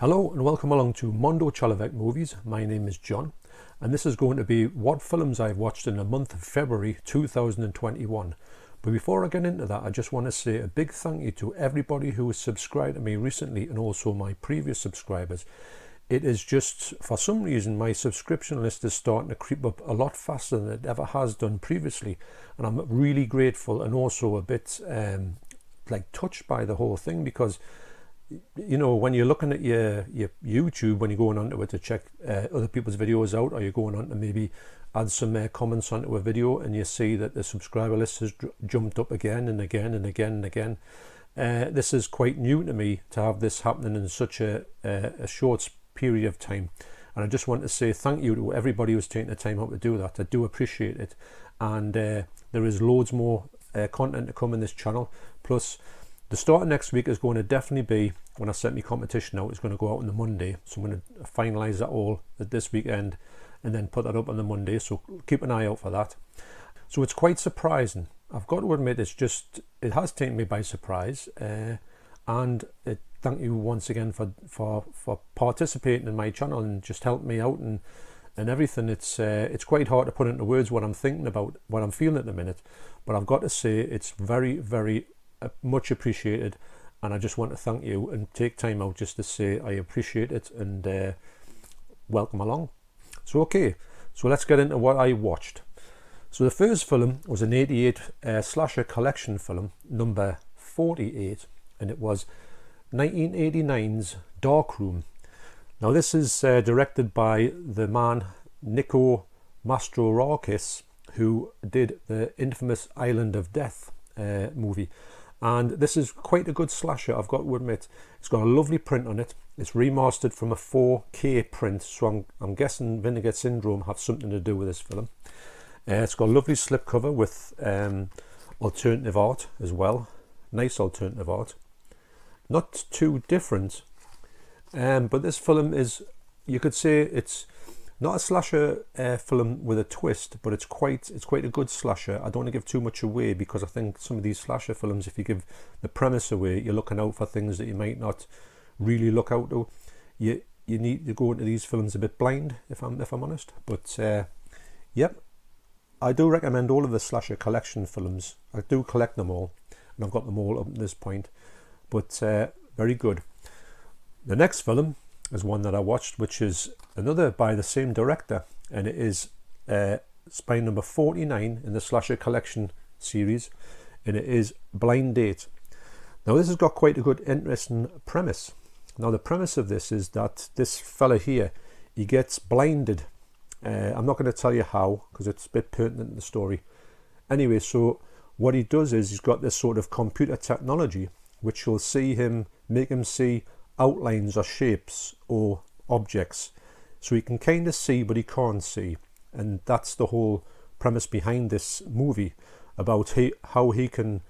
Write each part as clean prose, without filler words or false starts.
Hello and welcome along to Mondo Chalavec Movies. My name is John and this is going to be what films I've watched in the month of February 2021. But before I get into that, I just want to say a big thank you to everybody who has subscribed to me recently and also my previous subscribers. It is just, for some reason, my subscription list is starting to creep up a lot faster than it ever has done previously. And I'm really grateful and also a bit touched by the whole thing, because you know, when you're looking at your YouTube, when you're going onto it to check other people's videos out, or you're going on to maybe add some comments onto a video, and you see that the subscriber list has jumped up again and again and again and again. This is quite new to me to have this happening in such a short period of time, and I just want to say thank you to everybody who's taken the time out to do that. I do appreciate it, and there is loads more content to come in this channel. Plus, the start of next week is going to definitely be, when I set my competition out, it's going to go out on the Monday. So I'm going to finalise that all at this weekend and then put that up on the Monday. So keep an eye out for that. So it's quite surprising. I've got to admit, it has taken me by surprise. And thank you once again for participating in my channel and just helping me out and everything. It's quite hard to put into words what I'm thinking about, what I'm feeling at the minute. But I've got to say it's very, very much appreciated, and I just want to thank you and take time out just to say I appreciate it and welcome along. So let's get into what I watched. So the first film was an 88 slasher collection film, number 48, and it was 1989's Dark Room. Now this is directed by the man Nico Mastrorakis, who did the infamous Island of Death movie. And this is quite a good slasher, I've got to admit. It's got a lovely print on it. It's remastered from a 4K print, so I'm guessing Vinegar Syndrome have something to do with this film. It's got a lovely slipcover with alternative art as well. Nice alternative art. Not too different, but this film is, you could say it's not a slasher film with a twist, but it's quite a good slasher. I don't want to give too much away, because I think some of these slasher films, if you give the premise away, you're looking out for things that you might not really look out to. You need to go into these films a bit blind, if I'm honest. But yep, I do recommend all of the slasher collection films. I do collect them all, and I've got them all up to this point. But very good. The next film is one that I watched, which is another by the same director, and it is spine number 49 in the slasher collection series, and it is Blind Date. Now this has got quite a good interesting premise. Now the premise of this is that this fella here, he gets blinded. I'm not going to tell you how, because it's a bit pertinent in the story. Anyway, so what he does is he's got this sort of computer technology which will make him see outlines or shapes or objects, so he can kind of see but he can't see. And that's the whole premise behind this movie, about how he can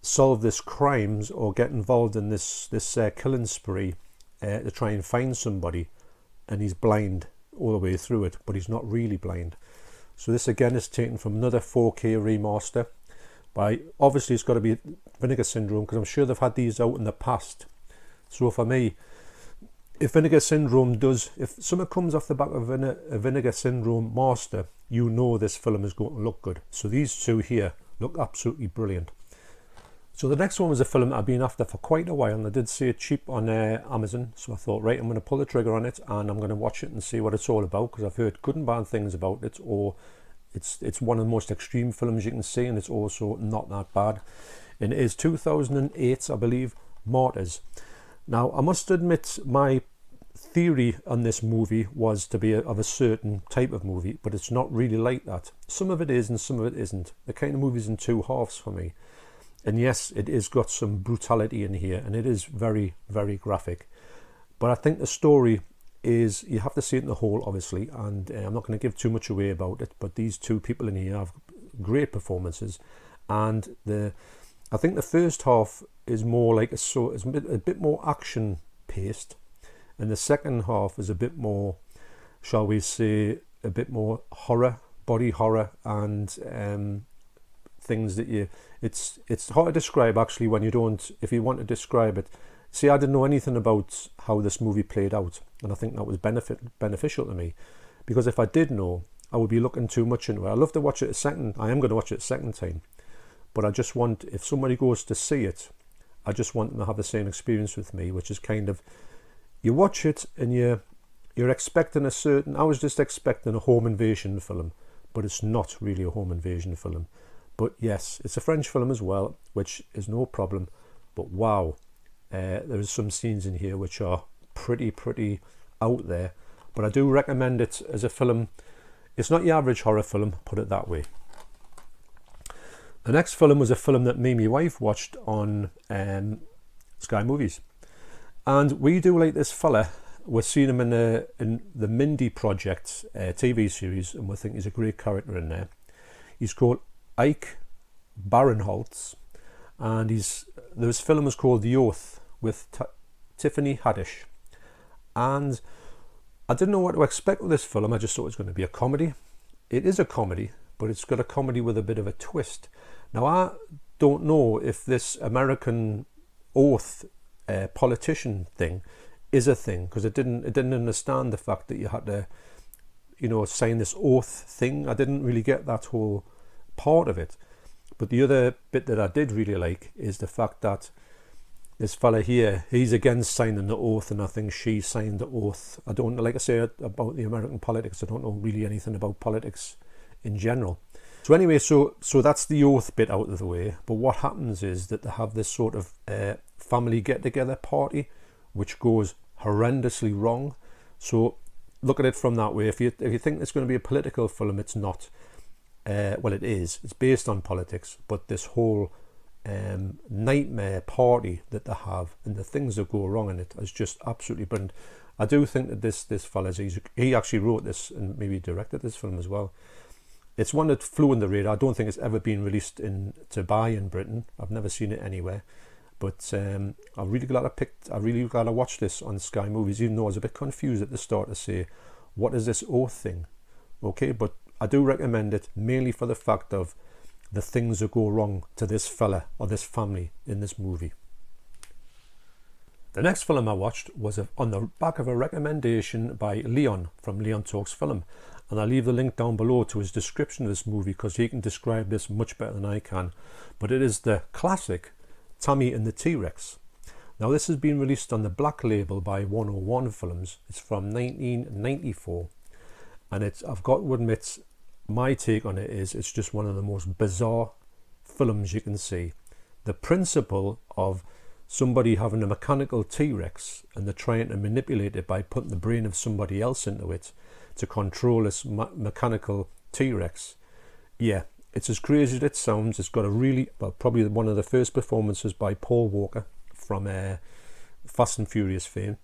solve this crimes or get involved in this killing spree to try and find somebody, and he's blind all the way through it, but he's not really blind. So this again is taken from another 4K remaster by, obviously it's got to be Vinegar Syndrome, because I'm sure they've had these out in the past. So for me, if Vinegar Syndrome if something comes off the back of a Vinegar Syndrome master, you know this film is going to look good. So these two here look absolutely brilliant. So the next one was a film I've been after for quite a while, and I did see it cheap on Amazon. So I thought, right, I'm going to pull the trigger on it and I'm going to watch it and see what it's all about, because I've heard good and bad things about it, or it's one of the most extreme films you can see, and it's also not that bad. And it is 2008, I believe, Martyrs. Now, I must admit, my theory on this movie was to be of a certain type of movie, but it's not really like that. Some of it is and some of it isn't. The kind of movie's in two halves for me. And yes, it is got some brutality in here, and it is very, very graphic. But I think the story is, you have to see it in the whole, obviously, and I'm not going to give too much away about it, but these two people in here have great performances, and I think the first half is more like a bit more action paced, and the second half is a bit more, shall we say, a bit more horror, body horror, and things that it's hard to describe actually when you don't, if you want to describe it, See, I didn't know anything about how this movie played out, and I think that was beneficial to me, because if I did know, I would be looking too much into it. I'd love to watch it a second. I am going to watch it a second time, but I just want, if somebody goes to see it, I just want them to have the same experience with me, which is kind of, you watch it and you're expecting a certain, I was just expecting a home invasion film, but it's not really a home invasion film. But yes, it's a French film as well, which is no problem. But wow, there's some scenes in here which are pretty out there. But I do recommend it as a film. It's not your average horror film, put it that way. The next film was a film that me and my wife watched on Sky Movies. And we do like this fella. We've seen him in the Mindy Project TV series, and we think he's a great character in there. He's called Ike Barinholtz, and this film is called The Oath with Tiffany Haddish. And I didn't know what to expect with this film. I just thought it was going to be a comedy. It is a comedy, but it's got a comedy with a bit of a twist. Now, I don't know if this American oath politician thing is a thing, because it didn't understand the fact that you had to, sign this oath thing. I didn't really get that whole part of it. But the other bit that I did really like is the fact that this fella here, he's against signing the oath, and I think she signed the oath. I don't, like I say about the American politics, I don't know really anything about politics in general. So anyway, so that's the oath bit out of the way. But what happens is that they have this sort of family get-together party, which goes horrendously wrong. So look at it from that way. If you think it's going to be a political film, it's not. Well, it is. It's based on politics, but this whole nightmare party that they have and the things that go wrong in it is just absolutely brilliant. I do think that this fella, he actually wrote this and maybe directed this film as well. It's one that flew in the radar. I don't think it's ever been released to buy in Britain. I've never seen it anywhere. But I'm really glad I watched this on Sky Movies, even though I was a bit confused at the start to say, what is this oath thing? Okay, but I do recommend it mainly for the fact of the things that go wrong to this fella or this family in this movie. The next film I watched was on the back of a recommendation by Leon from Leon Talks Film. And I'll leave the link down below to his description of this movie, because he can describe this much better than I can. But it is the classic Tammy and the T-Rex. Now, this has been released on the black label by 101 Films. It's from 1994. And I've got to admit, my take on it is it's just one of the most bizarre films you can see. The principle of somebody having a mechanical T-Rex and they're trying to manipulate it by putting the brain of somebody else into it to control this mechanical T-Rex. Yeah, it's as crazy as it sounds. It's got probably one of the first performances by Paul Walker from Fast and Furious fame,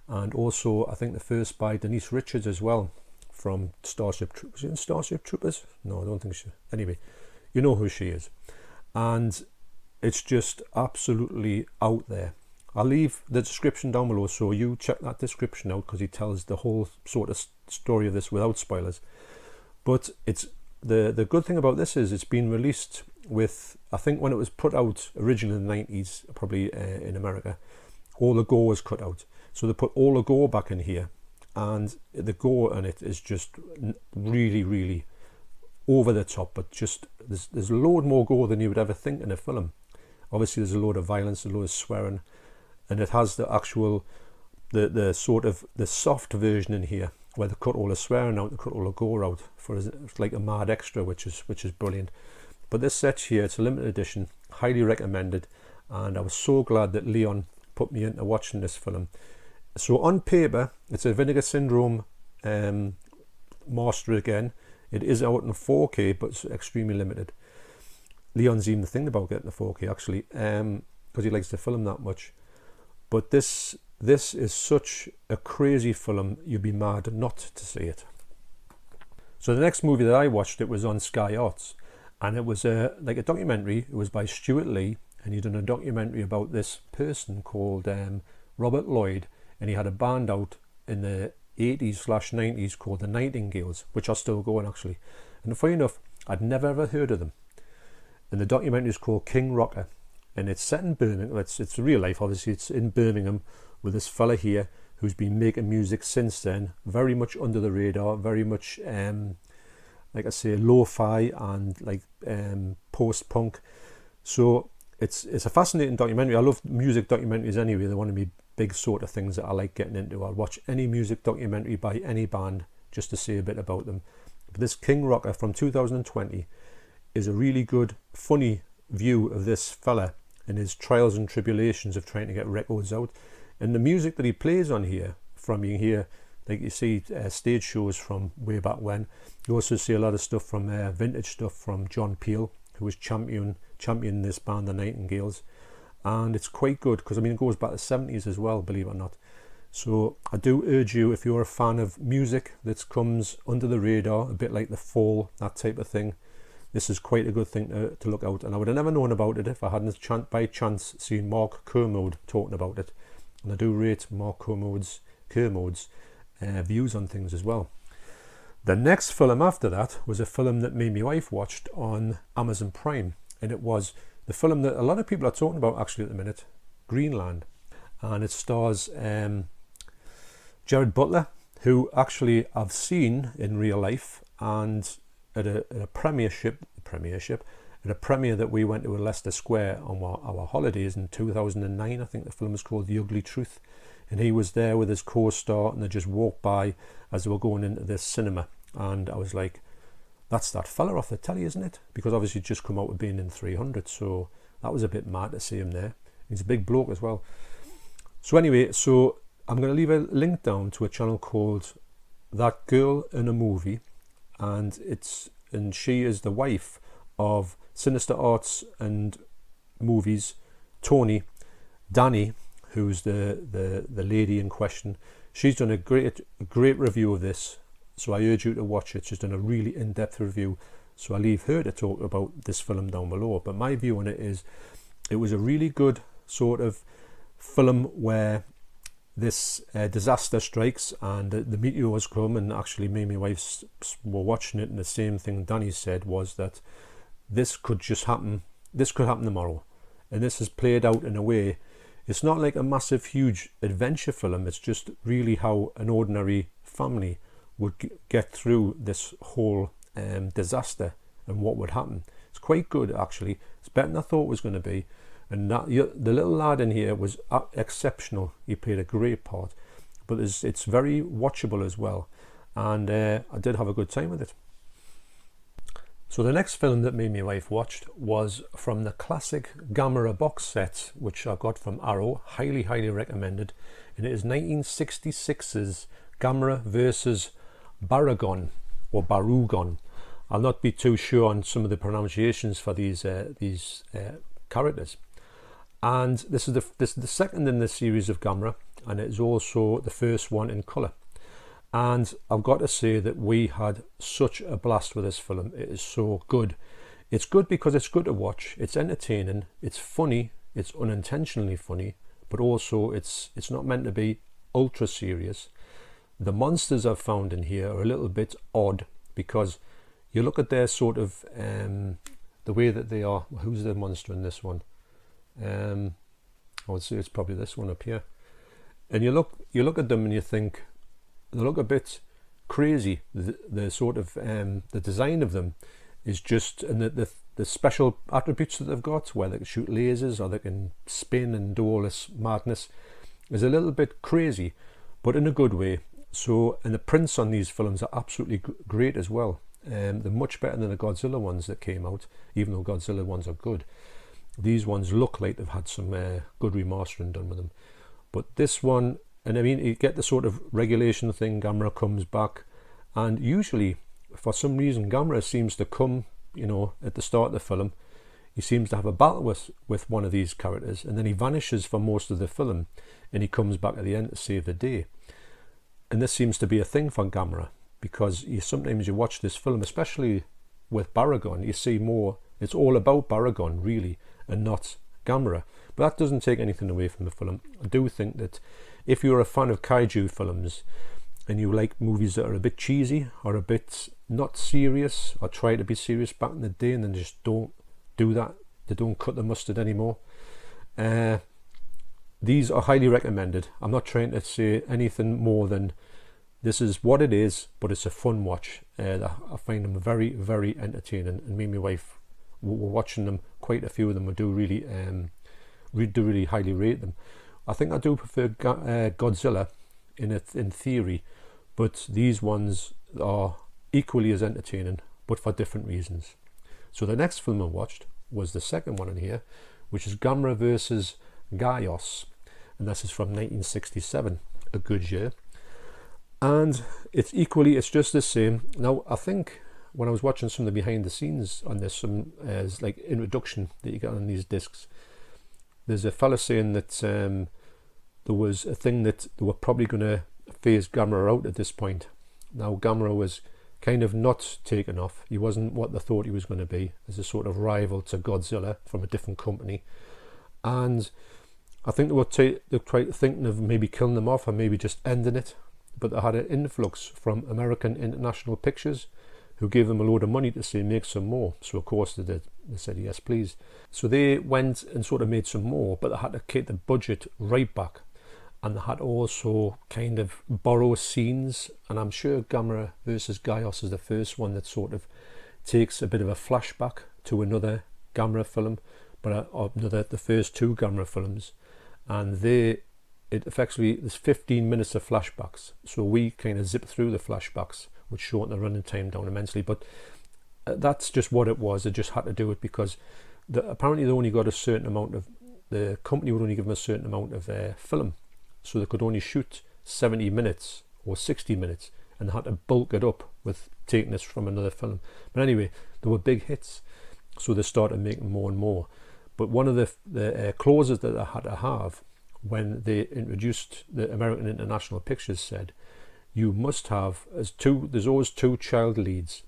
and also I think the first by Denise Richards as well from Starship Troopers. Was it in Starship Troopers? No, I don't think so. Anyway, you know who she is. And it's just absolutely out there. I'll leave the description down below, so you check that description out, because he tells the whole sort of story of this without spoilers. But it's the good thing about this is it's been released with, I think when it was put out originally in the 90s, probably in America, all the gore was cut out. So they put all the gore back in here, and the gore in it is just really over the top, but just there's a load more gore than you would ever think in a film. Obviously there's a load of violence, a load of swearing, and it has the actual the sort of the soft version in here where they cut all the swearing out, they cut all the gore out for it's like a mad extra, which is brilliant. But this set here, it's a limited edition, highly recommended, and I was so glad that Leon put me into watching this film. So on paper, it's a Vinegar Syndrome master again. It is out in 4K, but it's extremely limited. Leon's even thinking about getting the 4K actually, because he likes to film that much. But this is such a crazy film, you'd be mad not to see it. So the next movie that I watched, it was on Sky Arts, and it was like a documentary. It was by Stuart Lee, and he'd done a documentary about this person called Robert Lloyd, and he had a band out in the 80s/90s called the Nightingales, which are still going actually. And funny enough, I'd never ever heard of them. And the documentary is called King Rocker. and it's set in Birmingham. It's real life, obviously. It's in Birmingham with this fella here who's been making music since then, very much under the radar, very much like I say, lo-fi and like post-punk. So it's a fascinating documentary. I love music documentaries anyway. They're one of my big sort of things that I like getting into. I'll watch any music documentary by any band just to say a bit about them. But this King Rocker from 2020 is a really good, funny view of this fella and his trials and tribulations of trying to get records out. And the music that he plays on here, from you hear, like you see stage shows from way back when. You also see a lot of stuff from vintage stuff from John Peel, who was championing this band, the Nightingales. And it's quite good because, I mean, it goes back to the 70s as well, believe it or not. So I do urge you, if you're a fan of music that comes under the radar, a bit like The Fall, that type of thing, this is quite a good thing to look out. And I would have never known about it if I hadn't by chance seen Mark Kermode talking about it. And I do rate Mark Kermode's views on things as well. The next film after that was a film that me and my wife watched on Amazon Prime. And it was the film that a lot of people are talking about actually at the minute, Greenland. And it stars Jared Butler, who actually I've seen in real life, and at a premiere that we went to in Leicester Square on our holidays in 2009. I think the film was called The Ugly Truth, and he was there with his co-star, and they just walked by as they were going into this cinema, and I was like, that's that fella off the telly, isn't it? Because obviously he'd just come out with being in 300, so that was a bit mad to see him there. He's a big bloke as well. So anyway, so I'm going to leave a link down to a channel called That Girl in a Movie, and she is the wife of Sinister Arts and Movies Tony Danny, who's the lady in question. She's done a great review of this, so I urge you to watch it. She's done a really in-depth review, so I'll leave her to talk about this film down below. But my view on it is, it was a really good sort of film where this disaster strikes and the meteors come, and actually me and my wife were watching it, and the same thing Danny said was that this could happen tomorrow. And this is played out in a way, it's not like a massive huge adventure film, it's just really how an ordinary family would get through this whole disaster and what would happen. It's quite good actually. It's better than I thought it was going to be. And the little lad in here was exceptional. He played a great part, but it's very watchable as well, and I did have a good time with it. So the next film that me and my wife watched was from the classic Gamera box set, which I got from Arrow, highly recommended, and it is 1966's Gamera versus Baragon or Barugon. I'll not be too sure on some of the pronunciations for these characters. And this is the second in the series of Gamera, and it is also the first one in colour. And I've got to say that we had such a blast with this film. It is so good. It's good because it's good to watch. It's entertaining. It's funny. It's unintentionally funny, but also it's not meant to be ultra serious. The monsters I've found in here are a little bit odd because you look at their sort of the way that they are. Who's the monster in this one? I would say it's probably this one up here. And you look at them and you think they look a bit crazy. The sort of the design of them is just, and the special attributes that they've got, where they can shoot lasers or they can spin and do all this madness, is a little bit crazy, but in a good way. So, and the prints on these films are absolutely great as well. They're much better than the Godzilla ones that came out, even though Godzilla ones are good. These ones look like they've had some good remastering done with them. But this one, and I mean, you get the sort of regulation thing, Gamera comes back, and usually, for some reason, Gamera seems to come, at the start of the film, he seems to have a battle with one of these characters, and then he vanishes for most of the film, and he comes back at the end to save the day. And this seems to be a thing for Gamera, because sometimes you watch this film, especially with Baragon, you see more, it's all about Baragon, really, and not Gamera. But that doesn't take anything away from the film. I do think that if you're a fan of kaiju films and you like movies that are a bit cheesy or a bit not serious, or try to be serious back in the day and then just don't do that, they don't cut the mustard anymore, These are highly recommended. I'm not trying to say anything more than this is what it is, but it's a fun watch. I find them very, very entertaining, and me and my wife were watching them, quite a few of them. I do really highly rate them. I think I do prefer Godzilla in theory, but these ones are equally as entertaining, but for different reasons. So the next film I watched was the second one in here, which is Gamera versus Gaios, and this is from 1967, a good year. And it's just the same. Now, I think when I was watching some of the behind the scenes on this, some like introduction that you get on these discs, there's a fella saying that there was a thing that they were probably going to phase Gamera out at this point. Now, Gamera was kind of not taken off. He wasn't what they thought he was going to be, as a sort of rival to Godzilla from a different company. And I think they were thinking of maybe killing them off or maybe just ending it. But they had an influx from American International Pictures, who gave them a load of money to say make some more. So of course they did. They said yes please. So they went and sort of made some more, but they had to keep the budget right back, and they had to also kind of borrow scenes. And I'm sure Gamera versus Gaios is the first one that sort of takes a bit of a flashback to another Gamera film, but the first two Gamera films, and it effectively, there's 15 minutes of flashbacks, so we kind of zip through the flashbacks, which shorten the running time down immensely. But that's just what it was. They just had to do it because apparently they only got a certain amount of, the company would only give them a certain amount of film, so they could only shoot 70 minutes or 60 minutes, and they had to bulk it up with taking this from another film. But anyway, they were big hits, so they started making more and more. But one of the clauses that they had to have when they introduced the American International Pictures said, you must have, there's always two child leads,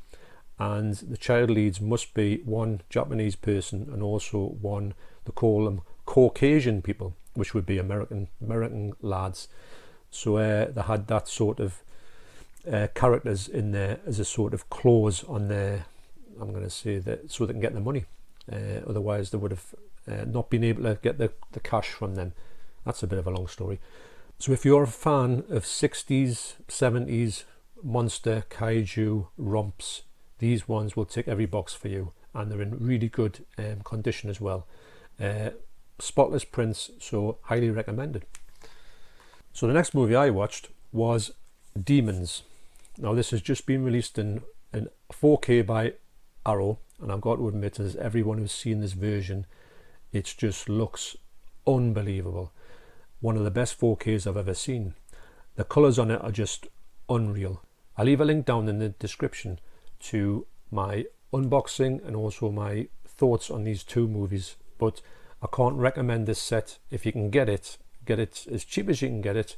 and the child leads must be one Japanese person and also one, they call them Caucasian people, which would be American lads. So they had that sort of characters in there as a sort of clause on their, I'm going to say that, so they can get the money. Otherwise they would have not been able to get the cash from them. That's a bit of a long story. So if you're a fan of 60s, 70s monster kaiju romps, these ones will tick every box for you, and they're in really good condition as well. Spotless prints, so highly recommended. So the next movie I watched was Demons. Now this has just been released in 4K by Arrow, and I've got to admit, as everyone who's seen this version, it just looks unbelievable. One of the best 4Ks I've ever seen. The colours on it are just unreal. I'll leave a link down in the description to my unboxing and also my thoughts on these two movies, but I can't recommend this set. If you can get it as cheap as you can get it.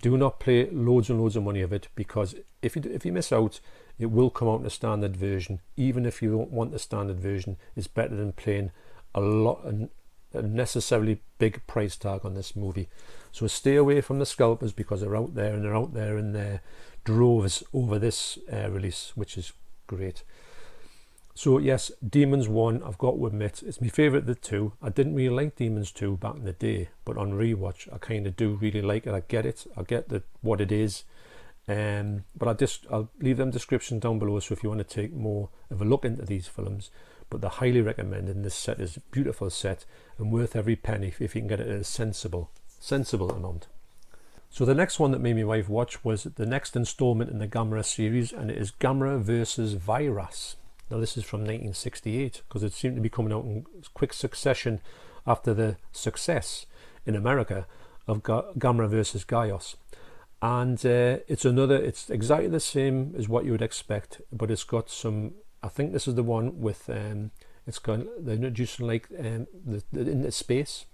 Do not pay loads and loads of money of it, because if you miss out, it will come out in a standard version. Even if you don't want the standard version, it's better than paying a necessarily big price tag on this movie. So stay away from the scalpers, because they're out there, and they're out there in their droves over this release, which is great. So yes, Demons 1, I've got to admit, it's my favourite of the two. I didn't really like Demons 2 back in the day, but on rewatch I kind of do really like it. I get what it is. But I'll leave them descriptions down below, so if you want to take more of a look into these films. But they're highly recommended, and this set is a beautiful set and worth every penny if you can get it at a sensible amount. So the next one that made my wife watch was the next installment in the Gamera series, and it is Gamera versus Virus. Now this is from 1968, because it seemed to be coming out in quick succession after the success in America of Gamera versus Gaios. And it's exactly the same as what you would expect, but it's got some, I think this is the one with they're introducing like into space,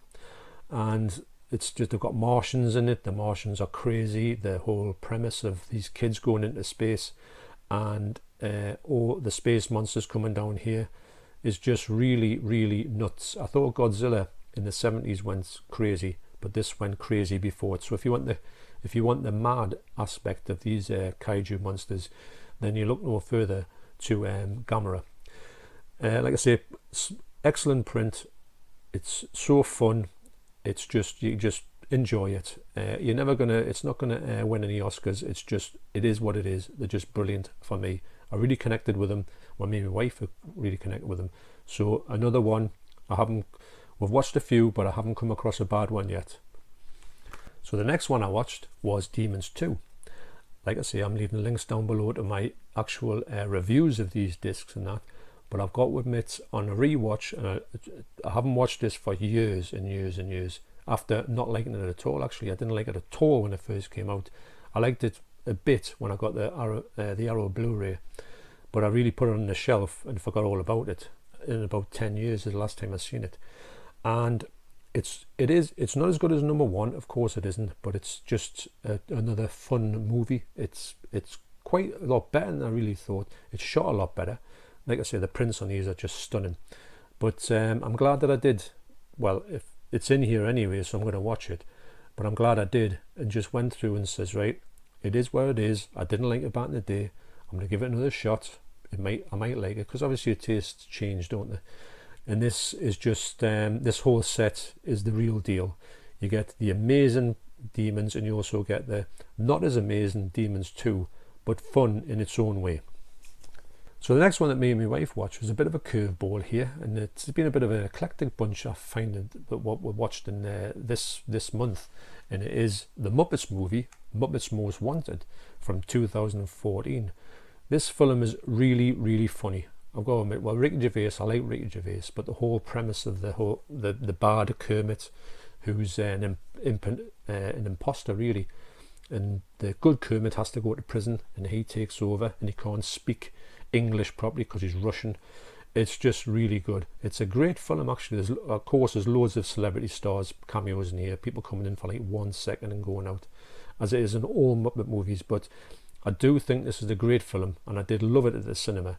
and it's just, they've got Martians in it. The Martians are crazy. The whole premise of these kids going into space and all the space monsters coming down here is just really, really nuts. I thought Godzilla in the 70s went crazy, but this went crazy before it. So if you want the mad aspect of these kaiju monsters, then you look no further to Gamera. Like I say, excellent print. It's so fun. it's just, you just enjoy it. It's not gonna win any Oscars. It is what it is. They're just brilliant for me. I really connected with them. Well, me and my wife have really connected with them. So another one, we've watched a few, but I haven't come across a bad one yet. So the next one I watched was Demons 2. Like I say, I'm leaving links down below to my actual reviews of these discs and that. But I've got to admit, on a rewatch, and I haven't watched this for years and years and years, after not liking it at all. Actually, I didn't like it at all when it first came out. I liked it a bit when I got the Arrow Blu-ray, but I really put it on the shelf and forgot all about it. In about 10 years is the last time I've seen it. And it's not as good as number one, of course it isn't, but it's just another fun movie. It's quite a lot better than I really thought. It's shot a lot better. Like I say, the prints on these are just stunning. But I'm glad that I did. Well, if it's in here anyway, so I'm going to watch it. But I'm glad I did and just went through and says, right, it is where it is. I didn't like it back in the day. I'm going to give it another shot. I might like it, because obviously your tastes change, don't they? And this is just, this whole set is the real deal. You get the amazing Demons, and you also get the not as amazing Demons 2, but fun in its own way. So the next one that me and my wife watched was a bit of a curveball here, and it's been a bit of an eclectic bunch I find what we watched in this month, and it is the Muppets movie, Muppets Most Wanted, from 2014. This film is really, really funny. I've got to admit, well, Ricky Gervais, I like Ricky Gervais, but the whole premise of the bad Kermit, who's an imposter really, and the good Kermit has to go to prison, and he takes over, and he can't speak English properly because he's Russian. It's just really good. It's a great film actually. There's loads of celebrity stars cameos in here, people coming in for like 1 second and going out, as it is in all Muppet movies. But I do think this is a great film, and I did love it at the cinema.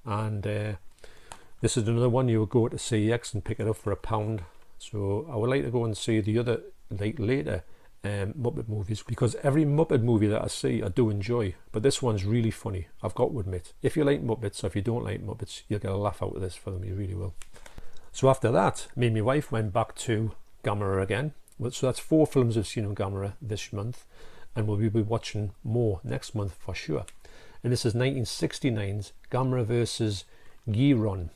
And this is another one you would go to CEX and pick it up for £1. So I would like to go and see the other later Muppet movies, because every Muppet movie that I see I do enjoy, but this one's really funny, I've got to admit. If you like Muppets, or if you don't like Muppets, you'll get a laugh out of this film, you really will. So after that, me and my wife went back to Gamera again. So that's 4 films I've seen on Gamera this month, and we'll be watching more next month for sure. And this is 1969's Gamera versus Giron.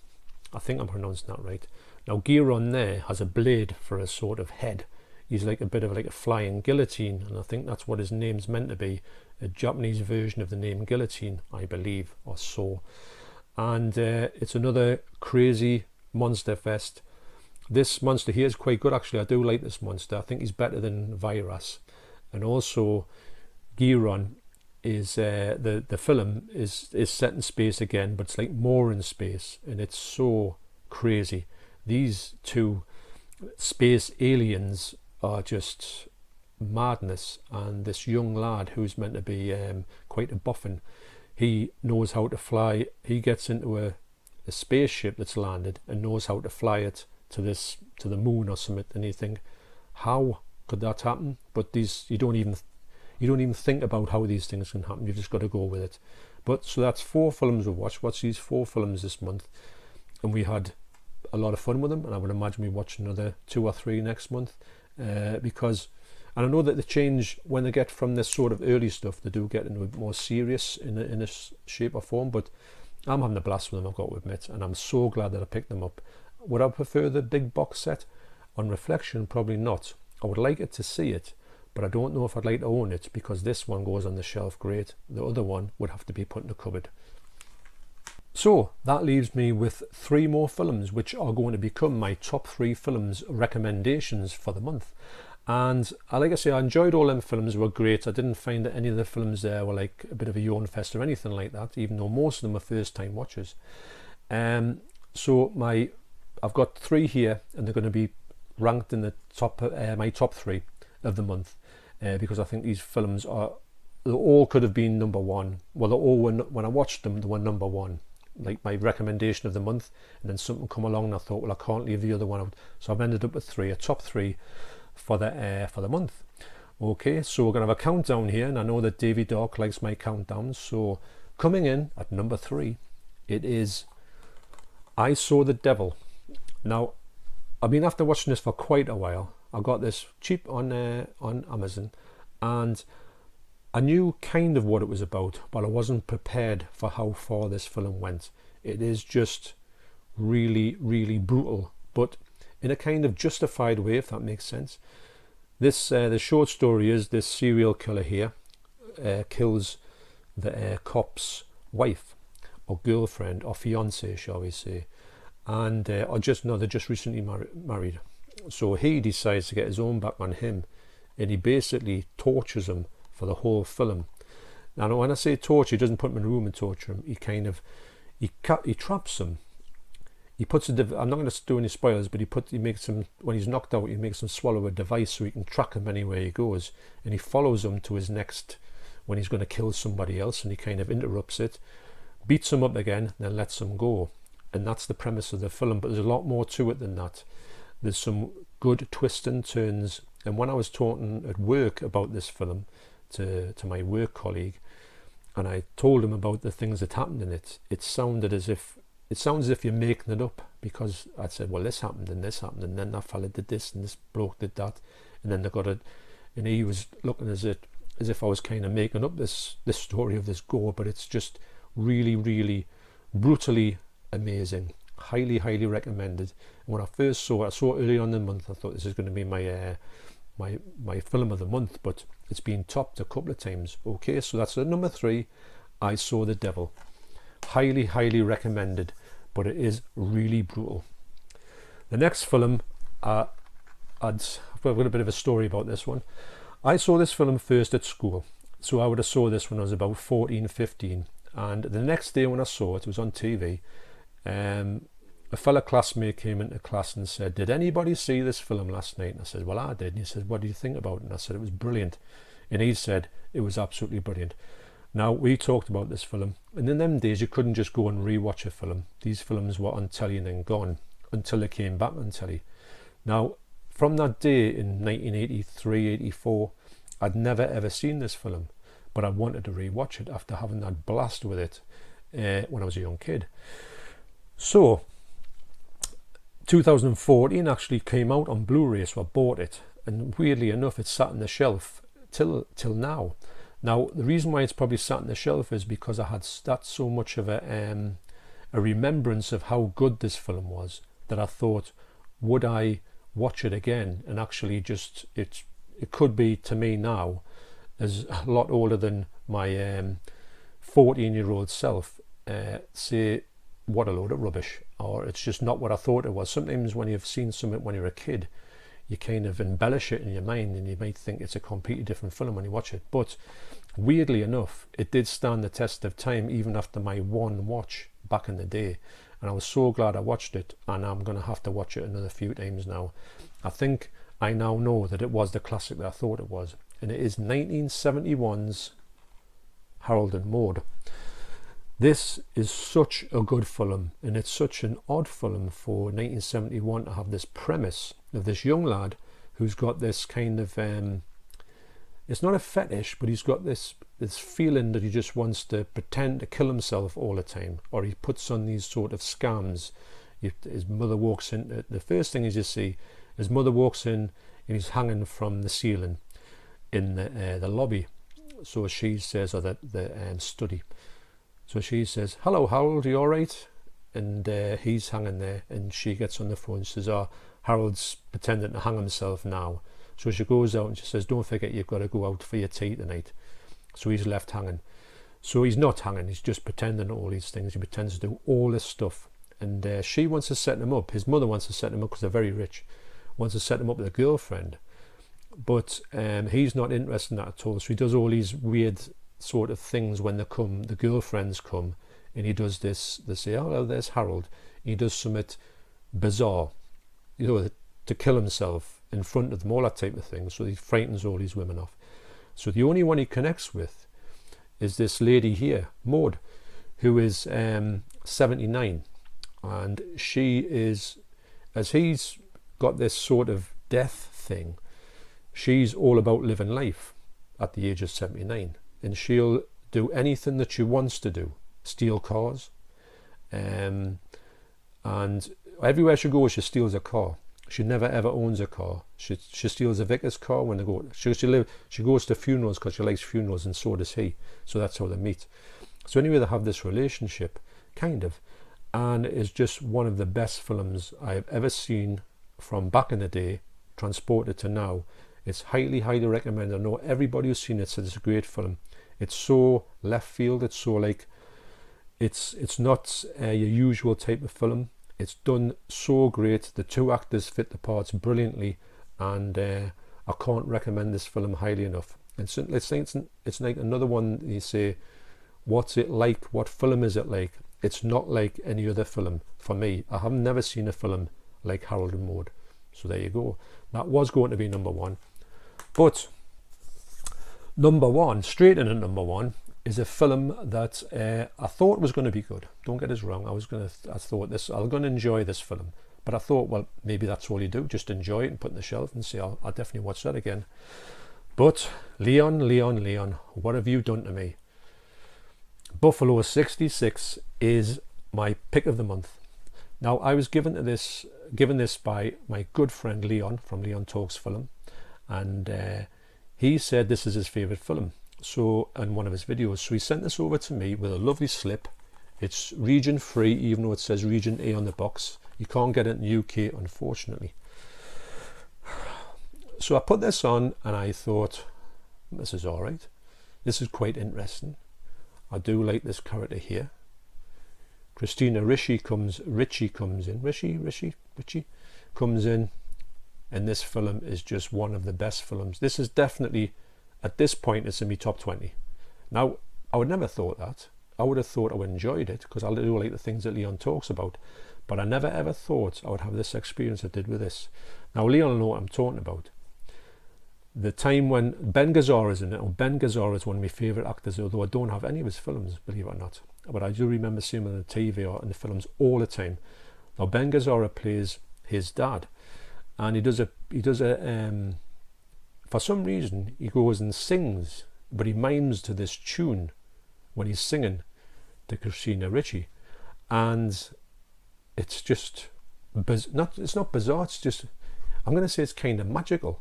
I think I'm pronouncing that right. Now Giron there has a blade for a sort of head. He's like a bit of like a flying guillotine, and I think that's what his name's meant to be, a Japanese version of the name guillotine, I believe, or so. And it's another crazy monster fest. This monster here is quite good actually. I do like this monster. I think he's better than Virus. And also Giron is the film is set in space again, but it's like more in space, and it's so crazy. These two space aliens are just madness, and this young lad who's meant to be quite a boffin, he knows how to fly. He gets into a spaceship that's landed and knows how to fly it to the moon or something, and you think, how could that happen? But you don't even think about how these things can happen. You've just got to go with it. But so that's 4 films we've watched. Watch these 4 films this month, and we had a lot of fun with them, and I would imagine we watch another 2 or 3 next month, because, and I know that they change when they get from this sort of early stuff, they do get into more serious in a shape or form, but I'm having a blast with them, I've got to admit, and I'm so glad that I picked them up. Would I prefer the big box set? On reflection, probably not. I would like it to see it, but I don't know if I'd like to own it, because this one goes on the shelf great. The other one would have to be put in a cupboard. So that leaves me with 3 more films, which are going to become my top 3 films recommendations for the month. And like I say, I enjoyed all them films, were great. I didn't find that any of the films there were like a bit of a yawn fest or anything like that, even though most of them are first time watchers. So I've got 3 here, and they're going to be ranked in the top my top 3 of the month, because I think these films they all could have been number 1. Well, they all were, when I watched them, they were number 1, like my recommendation of the month, and then something come along and I thought, well, I can't leave the other one out, so I've ended up with 3, a top 3 for the month. Okay, so we're going to have a countdown here, and I know that Davey Dark likes my countdowns. So coming in at number 3, it is I Saw the Devil. Now, I've been after watching this for quite a while, I got this cheap on Amazon, and I knew kind of what it was about, but I wasn't prepared for how far this film went. It is just really, really brutal, but in a kind of justified way, if that makes sense. This the short story is this serial killer here kills the cop's wife or girlfriend or fiance, shall we say, and or just no, they're just recently married. So he decides to get his own back on him, and he basically tortures him for the whole film. Now, when I say torture, he doesn't put him in a room and torture him. He traps him. He puts I'm not going to do any spoilers, but he makes him, when he's knocked out, he makes him swallow a device so he can track him anywhere he goes, and he follows him to his next, when he's going to kill somebody else, and he kind of interrupts it, beats him up again, then lets him go. And that's the premise of the film, but there's a lot more to it than that. There's some good twists and turns, and when I was talking at work about this film to my work colleague, and I told him about the things that happened in it, it sounds as if you're making it up, because I said, well, this happened and then that fella did this and this bloke did that, and then they got it, and he was looking as if I was kind of making up this story of this gore, but it's just really, really brutally amazing. Highly, highly recommended. And when I first saw it, I saw it early on in the month. I thought this is going to be my film of the month, but it's been topped a couple of times. Okay, so that's at number 3. I Saw the Devil. Highly, highly recommended, but it is really brutal. The next film, I've got a bit of a story about this one. I saw this film first at school, so I would have saw this when I was about 14, 15, and the next day when I saw it, it was on TV. A fellow classmate came into class and said, did anybody see this film last night? And I said, well, I did. And he said, what do you think about it? And I said, it was brilliant. And he said, it was absolutely brilliant. Now, we talked about this film, and in them days you couldn't just go and re-watch a film. These films were on telly and then gone until they came back on telly. Now, from that day in 1983, 84, I'd never ever seen this film, but I wanted to re-watch it after having that blast with it when I was a young kid. So 2014 actually came out on Blu Ray, so I bought it, and weirdly enough, it's sat on the shelf till now. Now, the reason why it's probably sat on the shelf is because I had that so much of a remembrance of how good this film was, that I thought, would I watch it again? And actually, just it could be, to me now, as a lot older than my 14-year-old self, say, what a load of rubbish, or it's just not what I thought it was. Sometimes when you've seen something when you're a kid, you kind of embellish it in your mind, and you might think it's a completely different film when you watch it. But weirdly enough, it did stand the test of time, even after my one watch back in the day. And I was so glad I watched it, and I'm going to have to watch it another few times now. I think I now know that it was the classic that I thought it was, and it is 1971's Harold and Maude. This is such a good film, and it's such an odd film for 1971 to have this premise of this young lad who's got this kind of it's not a fetish, but he's got this feeling that he just wants to pretend to kill himself all the time, or he puts on these sort of scams. His mother walks in, the first thing is you see his mother walks in and he's hanging from the ceiling in the lobby. So she says, or the study. So she says, hello Harold, are you alright? And he's hanging there, and she gets on the phone and says, oh, Harold's pretending to hang himself now. So she goes out and she says, don't forget you've got to go out for your tea tonight. So he's left hanging. So he's not hanging, he's just pretending all these things. He pretends to do all this stuff. And she wants to set him up. His mother wants to set him up because they're very rich. Wants to set him up with a girlfriend. But he's not interested in that at all. So he does all these weird sort of things when the girlfriends come, and he does this. They say, oh well, there's Harold. He does something bizarre, to kill himself in front of them, all that type of thing. So he frightens all these women off. So the only one he connects with is this lady here, Maude, who is 79, and she is, as he's got this sort of death thing, she's all about living life at the age of 79. And she'll do anything that she wants to do. Steal cars. And everywhere she goes, she steals a car. She never ever owns a car. She steals a vicar's car when they go. She goes to funerals because she likes funerals, and so does he. So that's how they meet. So anyway, they have this relationship, kind of, and it's just one of the best films I've ever seen from back in the day, transported to now. It's highly, highly recommended. I know everybody who's seen it says it's a great film. It's so left field. It's so like, it's not your usual type of film. It's done so great. The two actors fit the parts brilliantly, and I can't recommend this film highly enough. And so it's like another one. You say, what's it like? What film is it like? It's not like any other film for me. I have never seen a film like Harold and Maude. So there you go. That was going to be number one. But number one, straight in at number one, is a film that I thought was going to be good. Don't get us wrong. I thought I'm going to enjoy this film. But I thought, well, maybe that's all you do. Just enjoy it and put it in the shelf and say, I'll definitely watch that again. But Leon, what have you done to me? Buffalo 66 is my pick of the month. Now, I was given this by my good friend Leon from Leon Talks Film, and he said this is his favourite film. So, in one of his videos, so he sent this over to me with a lovely slip. It's region free, even though it says region A on the box. You can't get it in the UK, unfortunately. So I put this on, and I thought, this is all right. This is quite interesting. I do like this character here. Christina Ricci comes in, and this film is just one of the best films. This is definitely, at this point, it's in my top 20. Now, I would never thought that. I would have thought I would enjoyed it because I do like the things that Leon talks about, but I never ever thought I would have this experience I did with this. Now, Leon will know what I'm talking about. The time when Ben Gazzara is in it, and Ben Gazzara is one of my favourite actors, although I don't have any of his films, believe it or not. But I do remember seeing him on the TV or in the films all the time. Now, Ben Gazzara plays his dad, and he does a for some reason he goes and sings, but he mimes to this tune when he's singing to Christina Ricci, and it's just it's not bizarre. It's just, I'm going to say it's kind of magical.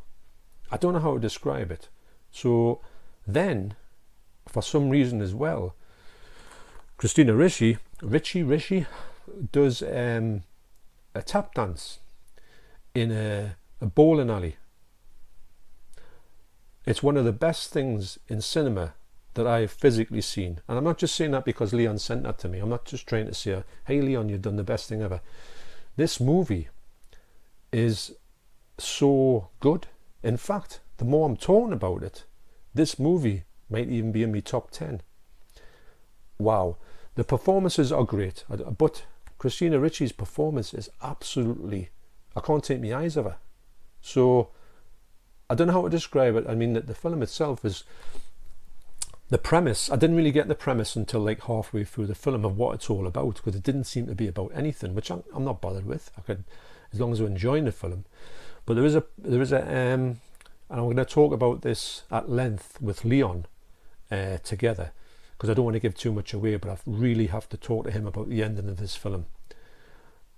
I don't know how to describe it. So then, for some reason as well, Christina Ricci does a tap dance in a bowling alley. It's one of the best things in cinema that I've physically seen. And I'm not just saying that because Leon sent that to me. I'm not just trying to say, hey Leon, you've done the best thing ever. This movie is so good. In fact, the more I'm talking about it, this movie might even be in my top 10. Wow. The performances are great, but Christina Ricci's performance is absolutely, I can't take my eyes off her. So, I don't know how to describe it. I mean, the film itself is, the premise, I didn't really get the premise until like halfway through the film of what it's all about, because it didn't seem to be about anything, which I'm not bothered with. I could, as long as I'm enjoying the film. But there is a and I'm going to talk about this at length with Leon together, because I don't want to give too much away, but I really have to talk to him about the ending of this film.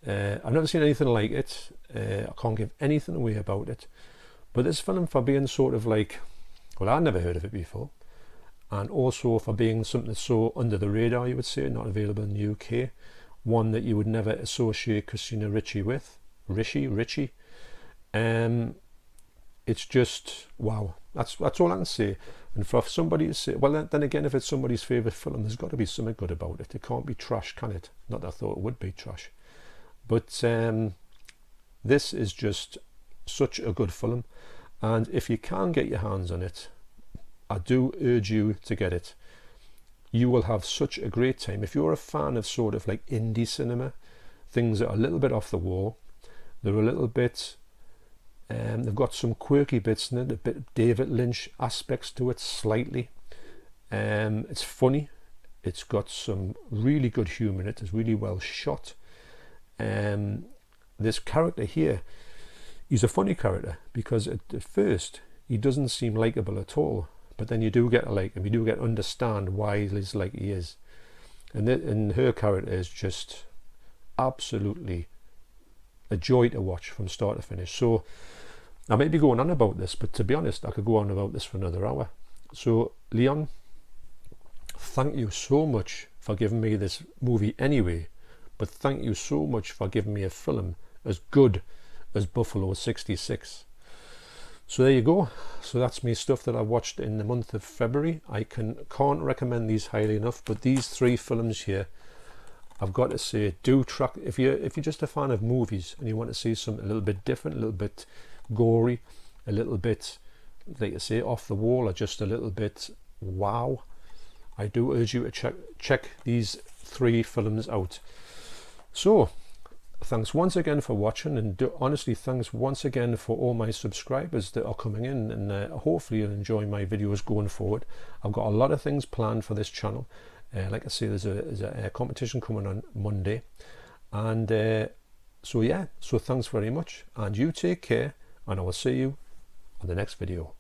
I've never seen anything like it. I can't give anything away about it. But this film, for being sort of like, well, I never heard of it before, and also for being something that's so under the radar, you would say, not available in the UK, one that you would never associate Christina Ricci with, Ricci. It's just wow. That's all I can say. And for somebody to say, well, then again, if it's somebody's favourite film, there's got to be something good about it. It can't be trash, can it? Not that I thought it would be trash, but this is just such a good film. And if you can get your hands on it, I do urge you to get it. You will have such a great time. If you're a fan of sort of like indie cinema, things that are a little bit off the wall, they're a little bit, they've got some quirky bits in it, a bit David Lynch aspects to it slightly. It's funny. It's got some really good humour in it. It's really well shot. This character here, he's a funny character because at first he doesn't seem likeable at all, but then you do get to like him. You do get to understand why he's like he is, and her character is just absolutely a joy to watch from start to finish. So I might be going on about this, but to be honest, I could go on about this for another hour. So Leon, thank you so much for giving me this movie anyway, but thank you so much for giving me a film as good as Buffalo 66. So there you go. So that's me stuff that I watched in the month of February. I can't recommend these highly enough, but these 3 films here, I've got to say, do track. If you're just a fan of movies and you want to see something a little bit different, a little bit gory, a little bit, like I say, off the wall, or just a little bit wow, I do urge you to check these 3 films out. So thanks once again for watching, and honestly thanks once again for all my subscribers that are coming in, and hopefully you'll enjoy my videos going forward. I've got a lot of things planned for this channel. Like I say, there's a competition coming on Monday, and so yeah, so thanks very much, and you take care, and I will see you on the next video.